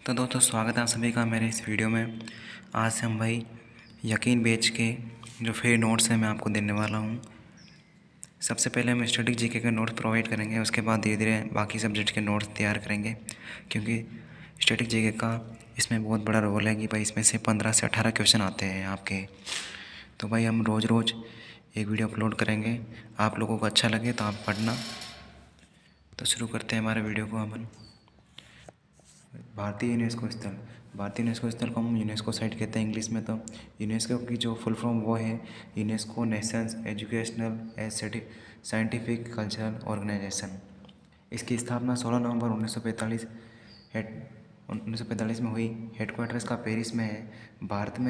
तो दोस्तों स्वागत है आप सभी का मेरे इस वीडियो में। आज से हम भाई यकीन बेच के जो फ्री नोट्स हैं मैं आपको देने वाला हूँ। सबसे पहले हम स्टैटिक जीके के नोट्स प्रोवाइड करेंगे, उसके बाद धीरे धीरे बाकी सब्जेक्ट के नोट्स तैयार करेंगे, क्योंकि स्टैटिक जीके का इसमें बहुत बड़ा रोल है कि भाई इसमें से 15 से 18 क्वेश्चन आते हैं आपके। तो भाई हम रोज़ रोज़ एक वीडियो अपलोड करेंगे, आप लोगों को अच्छा लगे तो आप पढ़ना। तो शुरू करते हैं हमारे वीडियो को। अपन भारतीय यूनेस्को स्थल, भारतीय यूनेस्को स्थल को हम यूनेस्को साइट कहते हैं इंग्लिश में। तो यूनेस्को की जो फुल फॉर्म वो है UNESCO nations educational and scientific cultural organisation. इसकी स्थापना 16 नवंबर 1945 में हुई। हेडक्वार्टर इसका पेरिस में है। भारत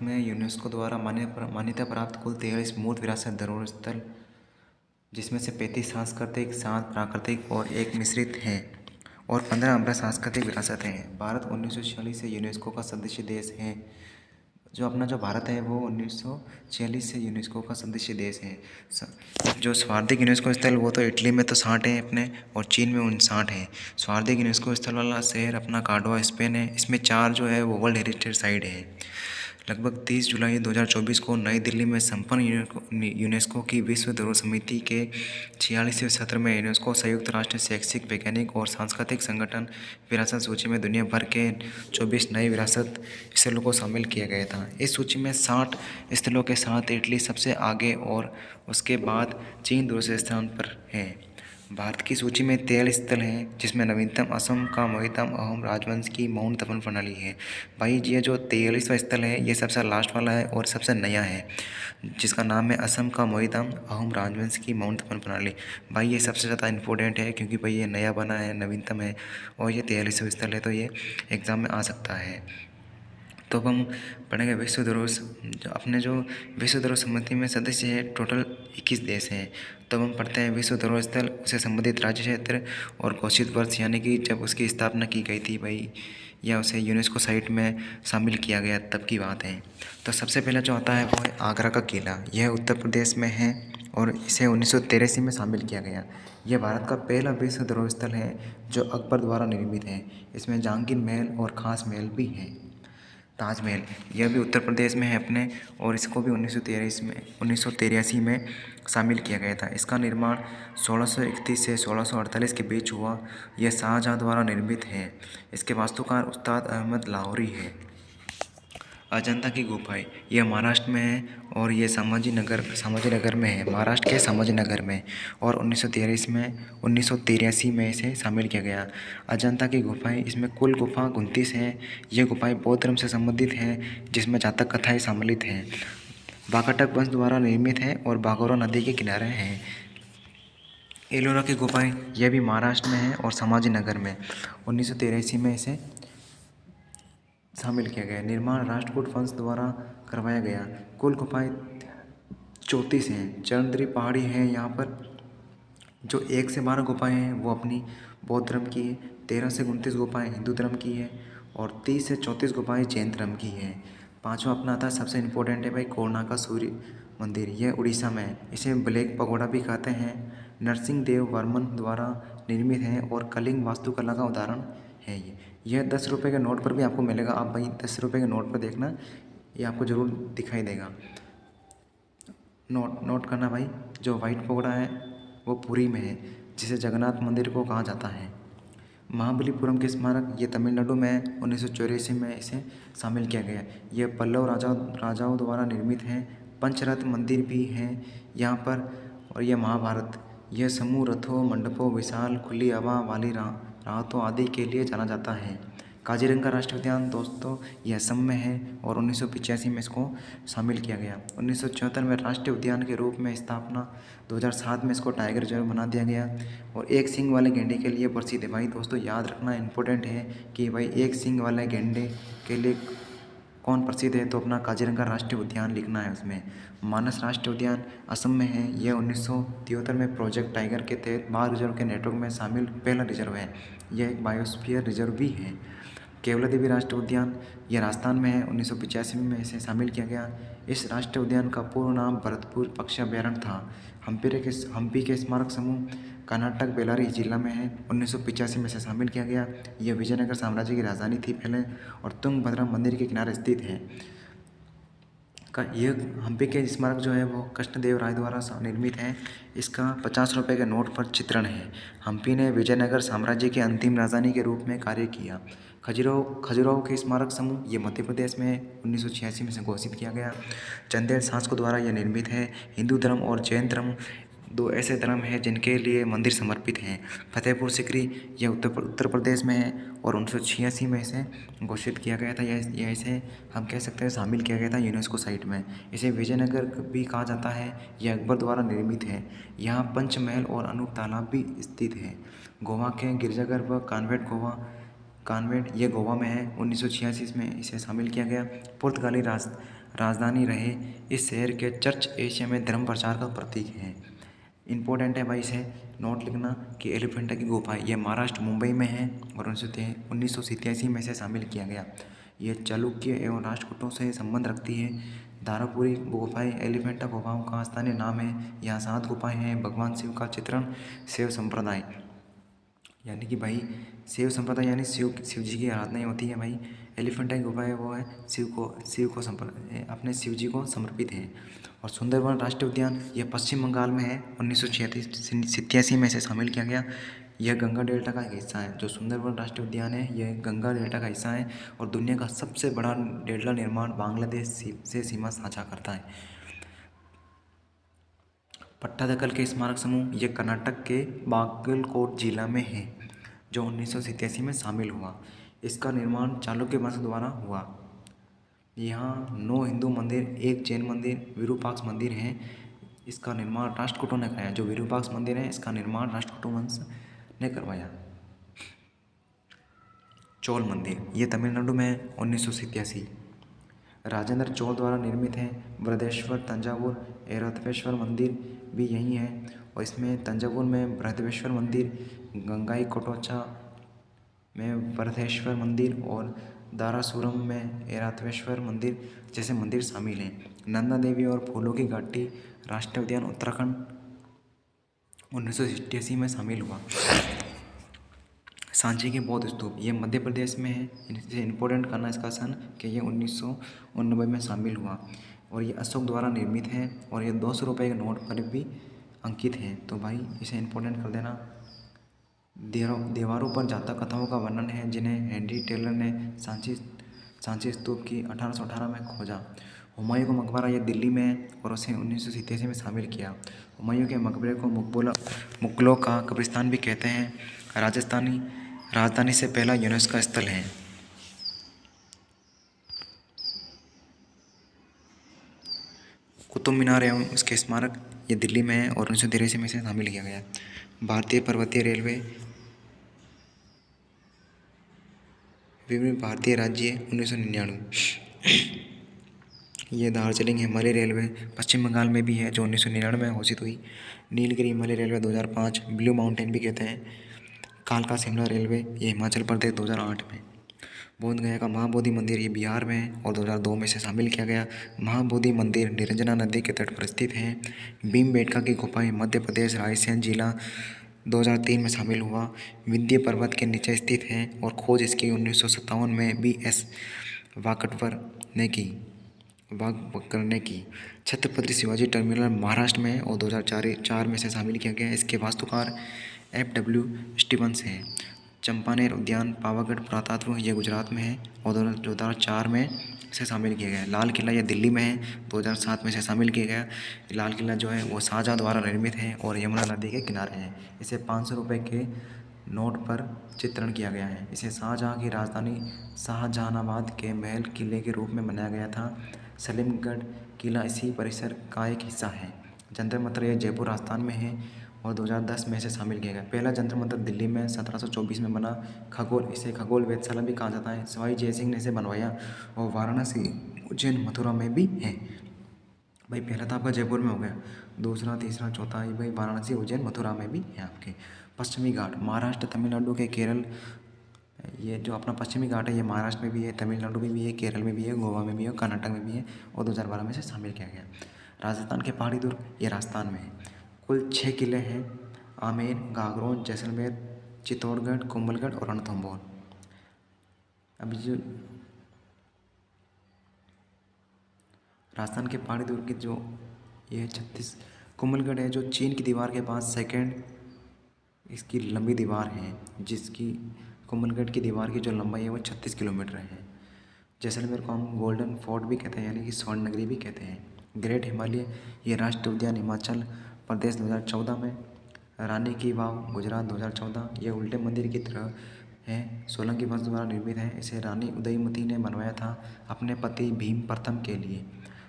में यूनेस्को द्वारा मान्यता प्राप्त कुल 43 मूर्त विरासत धरोहर स्थल, जिसमें से 35 सांस्कृतिक, 7 प्राकृतिक और 1 मिश्रित हैं, और 15 अमृत सांस्कृतिक विरासत हैं। भारत 1946 से यूनेस्को का सदस्य देश है। जो भारत है वो 1946 से यूनेस्को का सदस्य देश है। जो स्वार्थिक यूनेस्को स्थल वो तो इटली में तो 60 है अपने, और चीन में 59 है। स्वार्थिक यूनेस्को स्थल वाला शहर अपना कार्डोवा स्पेन है। इसमें 4 जो है वो वर्ल्ड हेरिटेज साइट है। लगभग 30 जुलाई 2024 को नई दिल्ली में संपन्न यूनेस्को की विश्व धरोहर समिति के 46वें सत्र में यूनेस्को संयुक्त राष्ट्र शैक्षिक, वैज्ञानिक और सांस्कृतिक संगठन विरासत सूची में दुनिया भर के 24 नए विरासत स्थलों को शामिल किया गया था। इस सूची में 60 स्थलों के साथ इटली सबसे आगे और उसके बाद चीन दूसरे स्थान पर है। भारत की सूची में 43 स्थल हैं, जिसमें नवीनतम असम का मोहितम अहोम राजवंश की मौन तपन प्रणाली है। भाई ये जो 43वां स्थल है ये सबसे लास्ट वाला है और सबसे नया है, जिसका नाम है असम का मोहितम अहोम राजवंश की मौन तपन प्रणाली। भाई ये सबसे ज़्यादा इम्पोर्टेंट है, क्योंकि भाई ये नया बना है, नवीनतम है, और ये 43वां स्थल है, तो ये एग्ज़ाम में आ सकता है। तो अब हम पढ़ेंगे विश्व धरोहर। अपने जो विश्व धरोहर समिति में सदस्य है टोटल 21 देश हैं। तो हम पढ़ते हैं विश्व धरोहर स्थल, उससे संबंधित राज्य क्षेत्र और घोषित वर्ष, यानी कि जब उसकी स्थापना की गई थी भाई, या उसे यूनेस्को साइट में शामिल किया गया तब की बात है। तो सबसे पहला जो आता है वो है आगरा का किला। यह उत्तर प्रदेश में है और इसे 1983 में शामिल किया गया। यह भारत का पहला विश्व धरोहर स्थल है जो अकबर द्वारा निर्मित है। इसमें जहांगीर महल और खास महल भी हैं। ताजमहल, यह भी उत्तर प्रदेश में है अपने, और इसको भी 1983 में शामिल किया गया था। इसका निर्माण 1631 से 1648 के बीच हुआ। यह शाहजहाँ द्वारा निर्मित है। इसके वास्तुकार उस्ताद अहमद लाहौरी है। अजंता की गुफाएं, यह महाराष्ट्र में है और ये संभाजीनगर में है, महाराष्ट्र के संभाजीनगर में, और 1983 में इसे शामिल किया गया। अजंता की गुफाएं, इसमें कुल गुफा 29 हैं। ये गुफाएं बौद्ध धर्म से संबंधित हैं, जिसमें जातक कथाएं सम्मिलित हैं। वाकाटक वंश द्वारा निर्मित है और बागोरा नदी के किनारे हैं। एलोरा की गुफाएं, यह भी महाराष्ट्र में है और संभाजीनगर में, 1983 में इसे शामिल किया गया। निर्माण राष्ट्रकूट वंश द्वारा करवाया गया। कुल गुफाएं 34 हैं। चरणद्री पहाड़ी है यहाँ पर। जो 1 से 12 गुफाएं हैं वो अपनी बौद्ध धर्म की है, 13 से 29 गुफाएं हिंदू धर्म की है, और 30 से 34 गुफाएं जैन धर्म की है। 5वां अपना आता है, सबसे इम्पोर्टेंट है भाई, कोणार्क सूर्य मंदिर। यह उड़ीसा में है। इसे ब्लैक पगोड़ा भी कहते हैं। नरसिंह देव वर्मन द्वारा निर्मित है और कलिंग वास्तुकला का उदाहरण है। यह 10 रुपये के नोट पर भी आपको मिलेगा। आप भाई 10 रुपये के नोट पर देखना, ये आपको ज़रूर दिखाई देगा। नोट करना भाई, जो वाइट पगोड़ा है वो पुरी में है, जिसे जगन्नाथ मंदिर को कहा जाता है। महाबलीपुरम के स्मारक, ये तमिलनाडु में है, 1984 में इसे शामिल किया गया। यह पल्लव राजाओं द्वारा निर्मित है। पंचरत्न मंदिर भी है यहाँ पर। और यह महाभारत, यह समूह रथों, मंडपों, विशाल खुली हवा वाली राहतों आदि के लिए जाना जाता है। काजीरंगा राष्ट्रीय उद्यान दोस्तों यह असम में है और 1985 में इसको शामिल किया गया। 1974 में राष्ट्रीय उद्यान के रूप में स्थापना, 2007 में इसको टाइगर रिजर्व बना दिया गया, और एक सींग वाले गेंडे के लिए प्रसिद्ध है। भाई दोस्तों याद रखना इम्पोर्टेंट है कि भाई एक सींग वाले गेंडे के लिए कौन प्रसिद्ध है, तो अपना काजीरंगा राष्ट्रीय उद्यान लिखना है उसमें। मानस राष्ट्रीय उद्यान असम में है। यह 1973 में प्रोजेक्ट टाइगर के तहत बाघ रिजर्व के नेटवर्क में शामिल पहला रिजर्व है। यह एक बायोस्फीयर रिजर्व भी है। केवलादेवी राष्ट्रीय उद्यान यह राजस्थान में है, 1985 में इसे शामिल किया गया। इस राष्ट्रीय उद्यान का पूर्ण नाम भरतपुर पक्षी अभयारण्य था। हम्पी के स्मारक समूह कर्नाटक बेल्लारी जिला में है, 1985 में इसे शामिल किया गया। यह विजयनगर साम्राज्य की राजधानी थी पहले और तुंगभद्रा मंदिर के किनारे स्थित है। यह हम्पी के स्मारक जो है वो कृष्णदेव राय द्वारा निर्मित है। इसका 50 रुपये के नोट पर चित्रण है। हम्पी ने विजयनगर साम्राज्य की अंतिम राजधानी के रूप में कार्य किया। खजुराहो के स्मारक समूह ये मध्य प्रदेश में 1986 में से घोषित किया गया। चंदेल शासकों द्वारा यह निर्मित है। हिंदू धर्म और जैन धर्म दो ऐसे धर्म हैं जिनके लिए मंदिर समर्पित हैं। फतेहपुर सिकरी यह उत्तर प्रदेश में है और 1986 में इसे घोषित किया गया था। यह इसे हम कह सकते हैं शामिल किया गया था यूनेस्को साइट में। इसे विजयनगर भी कहा जाता है। यह अकबर द्वारा निर्मित है। यहाँ पंचमहल और अनूप तालाब भी स्थित है। गोवा के गिरजाघर व कॉन्वेंट ये गोवा में है। 1986 में इसे शामिल किया गया। पुर्तगाली राजधानी रहे इस शहर के चर्च एशिया में धर्म प्रचार का प्रतीक है। इम्पोर्टेंट है भाई, इसे नोट लिखना कि एलिफेंटा की गुफा ये महाराष्ट्र मुंबई में है और 1987 में इसे शामिल किया गया। ये चालुक्य एवं राष्ट्रकूटों से संबंध रखती है। धारापुरी गुफाएं एलिफेंटा गुफाओं का स्थानीय नाम है। यहाँ 7 गुफाएं हैं। भगवान शिव का चित्रण शैव संप्रदाय यानी कि भाई शिव संप्रदाय यानी शिव जी की आराधना होती है भाई। एलिफेंटा की गुफा है वो है अपने शिव जी को समर्पित है। और सुंदरवन राष्ट्रीय उद्यान यह पश्चिम बंगाल में है। 1987 में इसे शामिल किया गया। यह गंगा डेल्टा का एक हिस्सा है। जो सुंदरवन राष्ट्रीय उद्यान है यह गंगा डेल्टा का हिस्सा है और दुनिया का सबसे बड़ा डेल्टा निर्माण बांग्लादेश से सीमा साझा करता है। पट्टादकल के स्मारक समूह ये कर्नाटक के बागलकोट जिला में है जो 1987 में शामिल हुआ। इसका निर्माण चालुक्य वंश द्वारा हुआ। यहाँ 9 हिंदू मंदिर, 1 जैन मंदिर, विरूपाक्ष मंदिर है। इसका निर्माण राष्ट्रकूटों ने कराया। जो विरूपाक्ष मंदिर है इसका निर्माण राष्ट्रकूटों वंश ने करवाया। चोल मंदिर ये तमिलनाडु में है, 1987। राजेंद्र चोल द्वारा निर्मित है। बृहदेश्वर तंजावुर ऐरावतेश्वर मंदिर भी यही है और इसमें तंजावुर में बृहदेश्वर मंदिर, गंगाई कोटोचा में बृहदेश्वर मंदिर और दारासुरम में ऐरावतेश्वर मंदिर जैसे मंदिर शामिल हैं। नंदा देवी और फूलों की घाटी राष्ट्रीय उद्यान उत्तराखंड 1987 में शामिल हुआ। सांची के बौद्ध स्तूप ये मध्य प्रदेश में है। इसे इम्पोर्टेंट करना इसका सन कि ये 1989 में शामिल हुआ और ये अशोक द्वारा निर्मित है और ये 200 रुपये के नोट पर भी अंकित है। तो भाई इसे इम्पोर्टेंट कर देना। दीवारों पर जातक कथाओं का वर्णन है जिन्हें हेनरी टेलर ने सांची स्तूप की 1818 में खोजा। हुमायूं का मकबरा ये दिल्ली में है और उसे 1987 में शामिल किया। हुमायूं के मकबरे को मुगलों का कब्रिस्तान भी कहते हैं। राजधानी से पहला यूनेस्को स्थल है। कुतुब मीनार एवं उसके स्मारक ये दिल्ली में है और 1983 में इसे शामिल किया गया। भारतीय पर्वतीय रेलवे विभिन्न भारतीय राज्य 1999। ये दार्जिलिंग हिमालय रेलवे पश्चिम बंगाल में भी है जो 1999 में घोषित हुई। Nilgiri Himalaya railway 2005 blue mountain भी कहते हैं। कालका शिमला रेलवे ये हिमाचल प्रदेश 2008 में। बोधगया का महाबोधि मंदिर ये बिहार में है और 2002 में इसे शामिल किया गया। महाबोधि मंदिर निरंजना नदी के तट पर स्थित है। भीमबेटका की गुफाएं मध्य प्रदेश रायसेन जिला 2003 में शामिल हुआ। विंध्य पर्वत के नीचे स्थित है और खोज इसकी 1957 में BS वाकटवर ने की। छत्रपति शिवाजी टर्मिनल महाराष्ट्र में और 2004 में इसे शामिल किया गया। इसके वास्तुकार FW स्टीवंस हैं। चंपानेर उद्यान पावागढ़ पुरातत्व ये गुजरात में है और 2004 में इसे शामिल किया गया। लाल किला ये दिल्ली में है, 2007 में इसे शामिल किया गया। लाल किला जो है वो शाहजहाँ द्वारा निर्मित है और यमुना नदी के किनारे है। इसे 500 रुपये के नोट पर चित्रण किया गया है। इसे शाहजहाँ की राजधानी शाहजहानाबाद के महल किले के रूप में बनाया गया था। सलीमगढ़ किला इसी परिसर का एक हिस्सा है। जंतर मंतर ये जयपुर राजस्थान में है और 2010 में इसे शामिल किया गया। पहला जंतर मंतर दिल्ली में 1724 में बना। इसे खगोल वेधशाला भी कहा जाता है। सवाई जयसिंह ने इसे बनवाया और वाराणसी उज्जैन मथुरा में भी है। भाई पहला तो आपका जयपुर में हो गया, दूसरा तीसरा चौथा ये भाई वाराणसी उज्जैन मथुरा में भी है आपके। पश्चिमी घाट महाराष्ट्र तमिलनाडु के केरल ये जो अपना पश्चिमी घाट है ये महाराष्ट्र में भी है, तमिलनाडु में भी है, केरल में भी है, गोवा में भी है, कर्नाटक में भी है और 2012 में से शामिल किया गया। राजस्थान के पहाड़ी दुर्ग ये राजस्थान में है। कुल 6 किले हैं: आमेर, गागरोन, जैसलमेर, चित्तौड़गढ़, कुंभलगढ़ और रणथंभौर। अभी जो राजस्थान के पहाड़ी दुर्ग की जो ये 36 कुंभलगढ़ है जो चीन की दीवार के पास सेकंड इसकी लंबी दीवार है, जिसकी कुंभलगढ़ की दीवार की जो लंबाई है वो 36 किलोमीटर है। जैसलमेर को हम गोल्डन फोर्ट भी कहते हैं, यानी कि स्वर्ण नगरी भी कहते हैं। ग्रेट हिमालय ये राष्ट्रीय उद्यान हिमाचल प्रदेश 2014 में। रानी की वाव गुजरात 2014 ये उल्टे मंदिर की तरह है, सोलंकी वंश द्वारा निर्मित है। इसे रानी उदयमती ने बनवाया था अपने पति भीम प्रथम के लिए।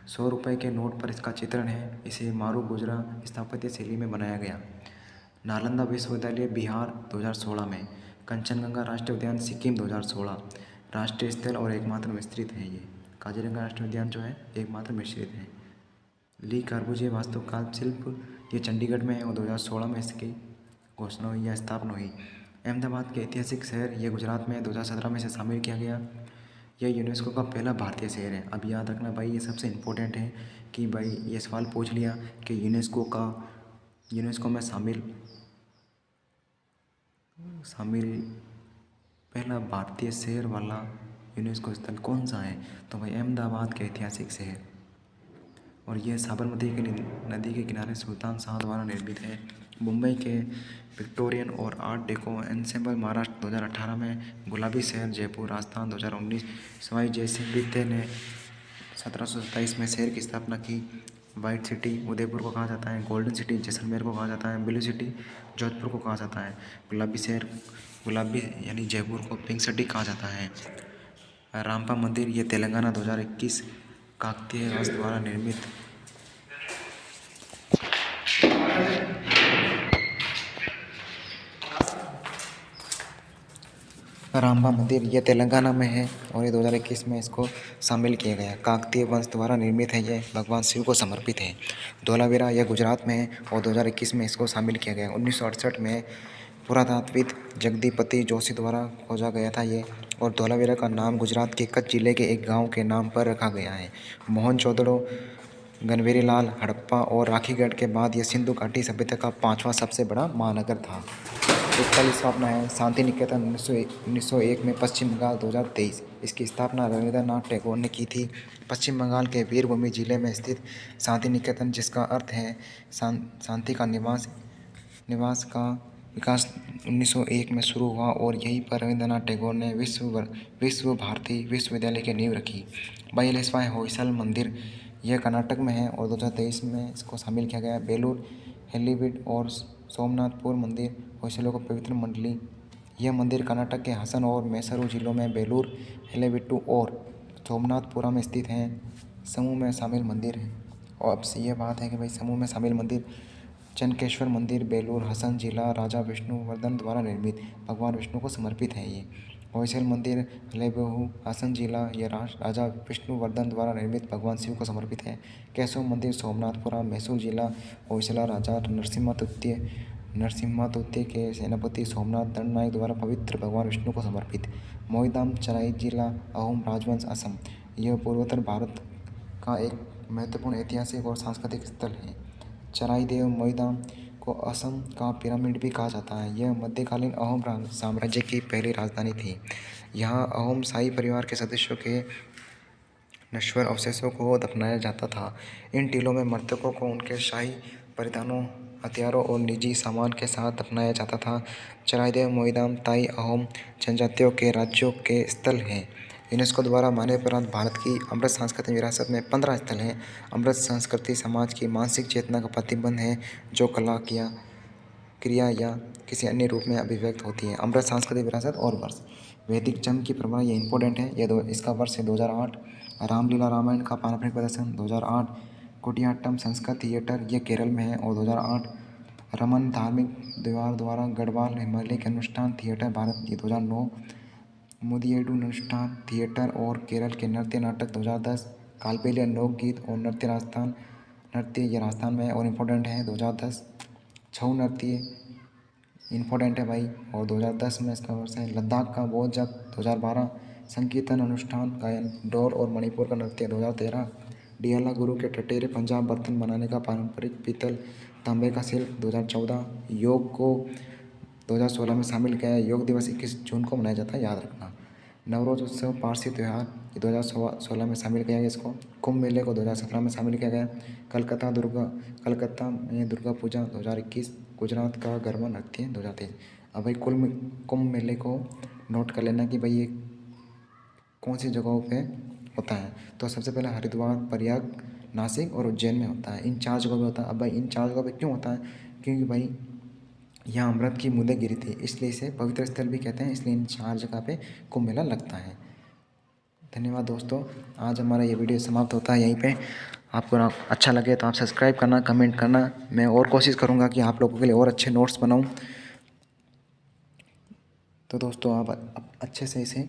100 रुपये के नोट पर इसका चित्रण है। इसे मारू गुजरा स्थापत्य शैली में बनाया गया। नालंदा विश्वविद्यालय बिहार 2016 में। कंचनजंगा राष्ट्रीय उद्यान सिक्किम 2016 राष्ट्रीय स्थल और एकमात्र मिश्रित है। ये काजीरंगा राष्ट्रीय उद्यान जो है एकमात्र मिश्रित है। ली कार्बूजिए वास्तुकाल शिल्प ये चंडीगढ़ में है और 2016 में इसकी घोषणा हुई या स्थापना हुई। अहमदाबाद के ऐतिहासिक शहर ये गुजरात में 2017 में से शामिल किया गया। यह यूनेस्को का पहला भारतीय शहर है। अब याद रखना भाई, ये सबसे इम्पोर्टेंट है कि भाई ये सवाल पूछ लिया कि यूनेस्को में शामिल पहला भारतीय शहर वाला यूनेस्को स्थल कौन सा है, तो भाई अहमदाबाद के ऐतिहासिक शहर। और यह साबरमती के नदी के किनारे सुल्तान शाह द्वारा निर्मित है। मुंबई के विक्टोरियन और आर्ट डेको एंसेंबल महाराष्ट्र 2018 में। गुलाबी शहर जयपुर राजस्थान 2019 सवाई जयसिंह द्वितीय ने 1727 में शहर की स्थापना की। वाइट सिटी उदयपुर को कहा जाता है। गोल्डन सिटी जैसलमेर को कहा जाता है। ब्लू सिटी जोधपुर को कहा जाता है। गुलाबी शहर गुलाबी यानी जयपुर को पिंक सिटी कहा जाता है। रामपा मंदिर ये तेलंगाना 2021 काकतीय वंश द्वारा निर्मित। रामबा मंदिर ये तेलंगाना में है और ये 2021 में इसको शामिल किया गया। काकतीय वंश द्वारा निर्मित है। ये भगवान शिव को समर्पित है। धोलावीरा यह गुजरात में है और 2021 में इसको शामिल किया गया। 1968 में पुरातात्विद जगदीपति जोशी द्वारा खोजा गया था ये। और धोलावीरा का नाम गुजरात के कच्छ जिले के एक गाँव के नाम पर रखा गया है। मोहनजोदड़ो गनवेरीलाल हड़प्पा और राखीगढ़ के बाद यह सिंधु घाटी सभ्यता का 5वां सबसे बड़ा महानगर था। 41 स्थापना है। शांति निकेतन 1901 में। पश्चिम बंगाल 2023 इसकी स्थापना रविंद्रनाथ टैगोर ने की थी। पश्चिम बंगाल के वीरभूमि जिले में स्थित शांति निकेतन, जिसका अर्थ है शांति का निवास का विकास 1901 में शुरू हुआ और यहीं पर रविंद्रनाथ टैगोर ने विश्व भारती विश्वविद्यालय की नींव रखी। 42वां होयसल मंदिर यह कर्नाटक में है और 2023 में इसको शामिल किया गया। बेलूर हेलीवीड और सोमनाथपुर मंदिर होयसलों को पवित्र मंडली। यह मंदिर कर्नाटक के हसन और मैसूरू जिलों में बेलूर हेलीवीडु और सोमनाथपुरा में स्थित हैं। समूह में शामिल मंदिर है। और अब से ये बात है कि भाई समूह में शामिल मंदिर चनकेश्वर मंदिर बेलूर हसन जिला राजा विष्णुवर्धन द्वारा निर्मित भगवान विष्णु को समर्पित है। ये होयसल मंदिर हलेबेहू हसन जिला यह राजा विष्णुवर्धन द्वारा निर्मित भगवान शिव को समर्पित है। केशव मंदिर सोमनाथपुरा मैसूर जिला होयसला राजा नरसिम्हा तृतीय के सेनापति सोमनाथ दंडनायक द्वारा पवित्र भगवान विष्णु को समर्पित। मोईधाम चराई जिला अहोम राजवंश असम यह पूर्वोत्तर भारत का एक महत्वपूर्ण ऐतिहासिक और सांस्कृतिक स्थल है। चराईदेव मोईधाम को असम का पिरामिड भी कहा जाता है। यह मध्यकालीन अहोम साम्राज्य की पहली राजधानी थी। यहाँ अहोम शाही परिवार के सदस्यों के नश्वर अवशेषों को दफनाया जाता था। इन टीलों में मृतकों को उनके शाही परिधानों, हथियारों और निजी सामान के साथ दफनाया जाता था। चराईदेव मोईधाम ताई अहोम जनजातियों के राज्यों के स्थल हैं। यूनेस्को द्वारा मान्यता प्राप्त भारत की अमृत सांस्कृतिक विरासत में 15 स्थल हैं। अमृत संस्कृति समाज की मानसिक चेतना का प्रतिबिंब है जो कला क्रिया या किसी अन्य रूप में अभिव्यक्त होती है। अमृत सांस्कृतिक विरासत और वर्ष वैदिक जन्म की परंपरा ये इंपॉर्टेंट है। इसका वर्ष है 2008। रामलीला रामायण का पारंपरिक प्रदर्शन 2008। कुटियाट्टम संस्कृत थिएटर ये केरल में है और 2008। रमन धार्मिक दीवार द्वारा गढ़वाल हिमालय के अनुष्ठान थिएटर भारत ये 2009। मुदियेडु अनुष्ठान थिएटर और केरल के नृत्य नाटक 2010। कालबेलिया लोकगीत और नृत्य ये राजस्थान में और इम्पोर्टेंट है 2010। छऊ नृत्य इम्पोर्टेंट है भाई। और 2010 में इसका वर्ष है लद्दाख का बोध जब। 2012 संकीर्तन अनुष्ठान गायन डोर और मणिपुर का नृत्य। 2013 डियाला गुरु के टटेरे पंजाब बर्तन बनाने का पारंपरिक पीतल तांबे का शिल्प। 2014 योग को 2016 में शामिल किया है। योग दिवस 21 जून को मनाया जाता है, याद रखना। नवरोज उत्सव पारसी त्यौहार 2016 में शामिल किया गया इसको। कुंभ मेले को 2017 में शामिल किया गया। कलकत्ता में दुर्गा पूजा 2021। गुजरात का गरबा नृत्य 2023। अब भाई कुंभ मेले को नोट कर लेना कि भाई ये कौन सी जगहों पे होता है। तो सबसे पहले हरिद्वार, प्रयाग, नासिक और उज्जैन में होता है। इन 4 जगहों पे होता है। अब भाई इन 4 जगहों पे क्यों होता है? क्योंकि भाई यहाँ अमृत की बूंदें गिरी थी, इसलिए इसे पवित्र स्थल भी कहते हैं। इसलिए इन 4 जगह पे कुंभ मेला लगता है। धन्यवाद दोस्तों, आज हमारा ये वीडियो समाप्त होता है यहीं पे। आपको ना अच्छा लगे तो आप सब्सक्राइब करना, कमेंट करना। मैं और कोशिश करूँगा कि आप लोगों के लिए और अच्छे नोट्स बनाऊँ। तो दोस्तों आप अच्छे से इसे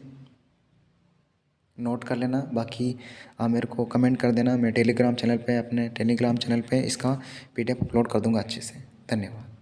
नोट कर लेना। बाकी आप मेरे को कमेंट कर देना। मैं अपने टेलीग्राम चैनल पे इसका PDF अपलोड कर दूँगा अच्छे से। धन्यवाद।